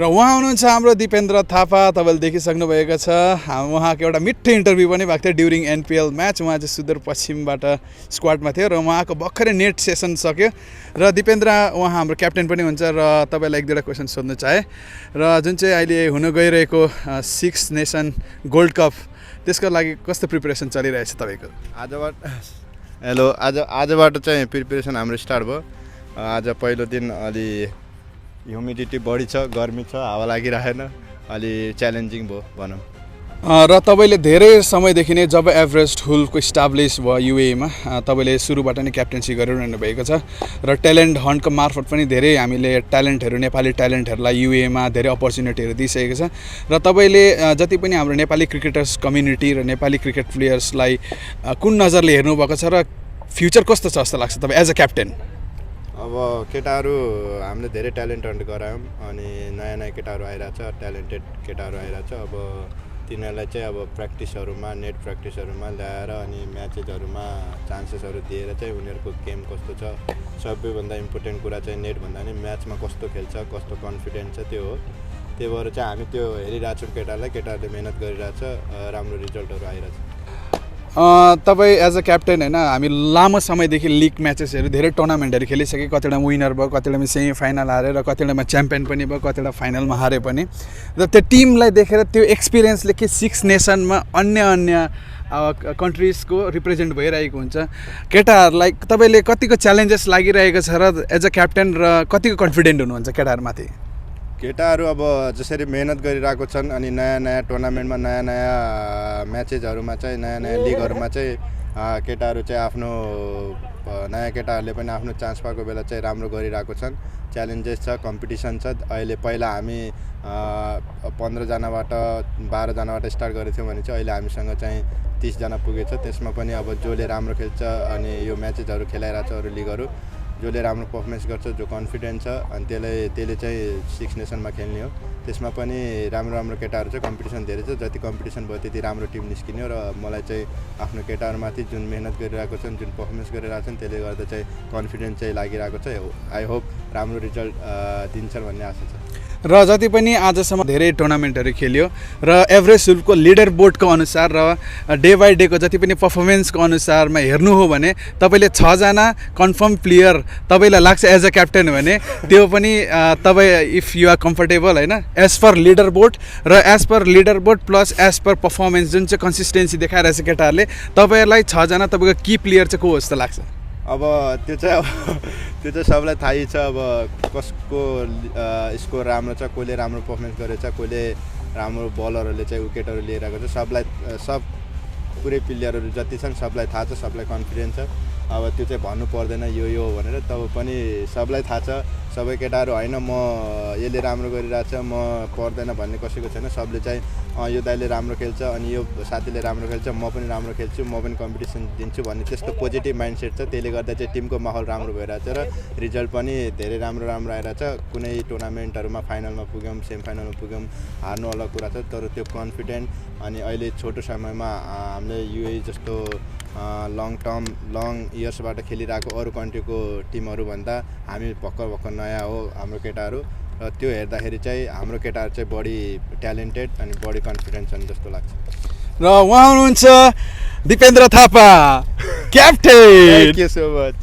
र उहाँ हुनुहुन्छ हाम्रो दिपेन्द्र थापा। तपाईँले देखिसक्नु भएको छ उहाँको एउटा मिठो इन्टरभ्यू पनि भएको थियो ड्युरिङ एनपिएल म्याच। उहाँ चाहिँ सुदूरपश्चिमबाट स्क्वाडमा थियो र उहाँको भर्खरै नेट सेसन सक्यो। र दिपेन्द्र उहाँ हाम्रो क्याप्टेन पनि हुन्छ र तपाईँलाई एक दुईवटा क्वेसन सोध्नु चाहे र जुन चाहिँ अहिले हुन गइरहेको सिक्स नेसन गोल्ड कप त्यसको लागि कस्तो प्रिपरेसन चलिरहेछ तपाईँको? आजबाट चाहिँ प्रिपरेसन हाम्रो स्टार्ट भयो। आज पहिलो दिन अलि ह्युमिडिटी बढी छ, गर्मी छ, हावा लागिरहेन, अलि च्यालेन्जिङ भयो भनौँ। र तपाईँले धेरै समयदेखि नै जब एभरेस्ट हुलको इस्टाब्लिस भयो युएमा तपाईँले सुरुबाट नै क्याप्टेन्सी गरिरहनु भएको छ र ट्यालेन्ट हन्टको मार्फत पनि धेरै हामीले ट्यालेन्टहरू नेपाली ट्यालेन्टहरूलाई युएमा धेरै अपर्च्युनिटीहरू दिइसकेको छ। र तपाईँले जति पनि हाम्रो नेपाली क्रिकेटर्स कम्युनिटी र नेपाली क्रिकेट प्लेयर्सलाई कुन नजरले हेर्नुभएको छ र फ्युचर कस्तो छ जस्तो लाग्छ तपाईँ एज अ क्याप्टेन? अब केटाहरू हामीले धेरै ट्यालेन्ट हन्ट गरायौँ अनि नयाँ नयाँ केटाहरू आइरहेछ, ट्यालेन्टेड केटाहरू आइरहेछ। अब तिनीहरूलाई चाहिँ अब प्र्याक्टिसहरूमा नेट प्र्याक्टिसहरूमा ल्याएर अनि म्याचेसहरूमा चान्सेसहरू दिएर चाहिँ उनीहरूको गेम कस्तो छ, सबैभन्दा इम्पोर्टेन्ट कुरा चाहिँ नेटभन्दा नि म्याचमा कस्तो खेल्छ, कस्तो कन्फिडेन्स छ त्यो हो। त्यही भएर चाहिँ हामी त्यो हेरिरहेछौँ केटाहरूले मेहनत गरिरहेछ, राम्रो रिजल्टहरू आइरहेछ। तपाईँ एज अ क्याप्टेन होइन, हामी लामो समयदेखि लिग म्याचेसहरू धेरै टुर्नामेन्टहरू खेलिसकेँ। कतिवटा विनर भयो, कतिवटामा सेमी फाइनल हारे र कतिवटामा च्याम्पियन पनि भयो, कतिवटा फाइनलमा हारे पनि। र त्यो टिमलाई देखेर त्यो एक्सपिरियन्सले के सिक्स नेसनमा अन्य कन्ट्रिजको रिप्रेजेन्ट भइरहेको हुन्छ। केटाहरूलाई तपाईँले कतिको च्यालेन्जेस लागिरहेको छ र एज अ क्याप्टेन र कतिको कन्फिडेन्ट हुनुहुन्छ केटाहरूमाथि? केटाहरू अब जसरी मेहनत गरिरहेको छन् अनि नयाँ नयाँ टुर्नामेन्टमा नयाँ नयाँ म्याचेसहरूमा चाहिँ नयाँ नयाँ लिगहरूमा चाहिँ केटाहरू चाहिँ आफ्नो नयाँ केटाहरूले पनि आफ्नो चान्स पाएको बेला चाहिँ राम्रो गरिरहेको छन्। च्यालेन्जेस छ, कम्पिटिसन छ। अहिले पहिला हामी 15जनाबाट 12जनाबाट स्टार्ट गरेको थियौँ भने चाहिँ अहिले हामीसँग चाहिँ 30जना पुगेछ। त्यसमा पनि अब जसले राम्रो खेल्छ अनि यो म्याचेसहरू खेलाइरहेको छ, अरू लिगहरू जसले राम्रो पर्फर्मेन्स गर्छ, जो कन्फिडेन्ट छ अनि त्यसले चाहिँ सिक्स नेसनमा खेल्ने हो। त्यसमा पनि राम्रो केटाहरू छ, कम्पिटिसन धेरै छ। जति कम्पिटिसन भयो त्यति राम्रो टिम निस्किने हो। र मलाई चाहिँ आफ्नो केटाहरूमाथि जुन मेहनत गरिरहेको छन्, जुन पर्फर्मेन्स गरिरहेको छन् त्यसले गर्दा चाहिँ कन्फिडेन्स चाहिँ लागिरहेको छ। आई होप राम्रो रिजल्ट दिन्छन् भन्ने आशा छ। र जति पनि आजसम्म धेरै टुर्नामेन्टहरू खेल्यो र एभरेस्ट हुलको लिडर बोर्डको अनुसार र डे बाई डेको जति पनि पर्फर्मेन्सको अनुसारमा हेर्नु हो भने तपाईँले 6जना कन्फर्म प्लेयर तपाईँलाई लाग्छ एज अ क्याप्टेन भने त्यो पनि तपाईँ इफ यु आर कम्फर्टेबल होइन एज पर लिडर बोर्ड र as per leaderboard plus as per performance जुन चाहिँ कन्सिस्टेन्सी देखाइरहेछ केटाहरूले, तपाईँहरूलाई 6जना तपाईँको की प्लेयर चाहिँ को हो जस्तो लाग्छ? अब त्यो चाहिँ सबलाई थाहै छ। अब कसको स्कोर राम्रो छ, कसले राम्रो पर्फर्मेन्स गरेछ, कसले राम्रो बलरहरूले चाहिँ विकेटहरू लिइरहेको छ, सब पुरै प्लेयरहरू जति छन् सबलाई थाहा छ, सबलाई कन्फिडेन्स छ। अब त्यो चाहिँ भन्नु पर्दैन यो भनेर, तब पनि सबलाई थाहा छ। सबै केटाहरू होइन म यसले राम्रो गरिरहेछ म पर्दैन भन्ने कसैको छैन। सबले चाहिँ यो दाइले राम्रो खेल्छ अनि यो साथीले राम्रो खेल्छ, म पनि राम्रो खेल्छु, म पनि कम्पिटिसन दिन्छु भन्ने त्यस्तो पोजिटिभ माइन्डसेट छ। त्यसले गर्दा चाहिँ टिमको माहौल राम्रो भइरहेछ र रिजल्ट पनि धेरै राम्रो आइरहेछ। कुनै टुर्नामेन्टहरूमा फाइनलमा पुग्यौँ, सेमी फाइनलमा पुग्यौँ, हार्नु अलग कुरा छ, तर त्यो कन्फिडेन्ट अनि अहिले छोटो समयमा हामीले युए जस्तो लङ इयर्सबाट खेलिरहेको अरू कन्ट्रीको टिमहरूभन्दा हामी भर्खर नयाँ हो हाम्रो केटाहरू। र त्यो हेर्दाखेरि चाहिँ हाम्रो केटाहरू चाहिँ बढी ट्यालेन्टेड अनि बढी कन्फिडेन्स छन् जस्तो लाग्छ। र उहाँ हुनुहुन्छ Dipendra Thapa, captain. Thank you so much.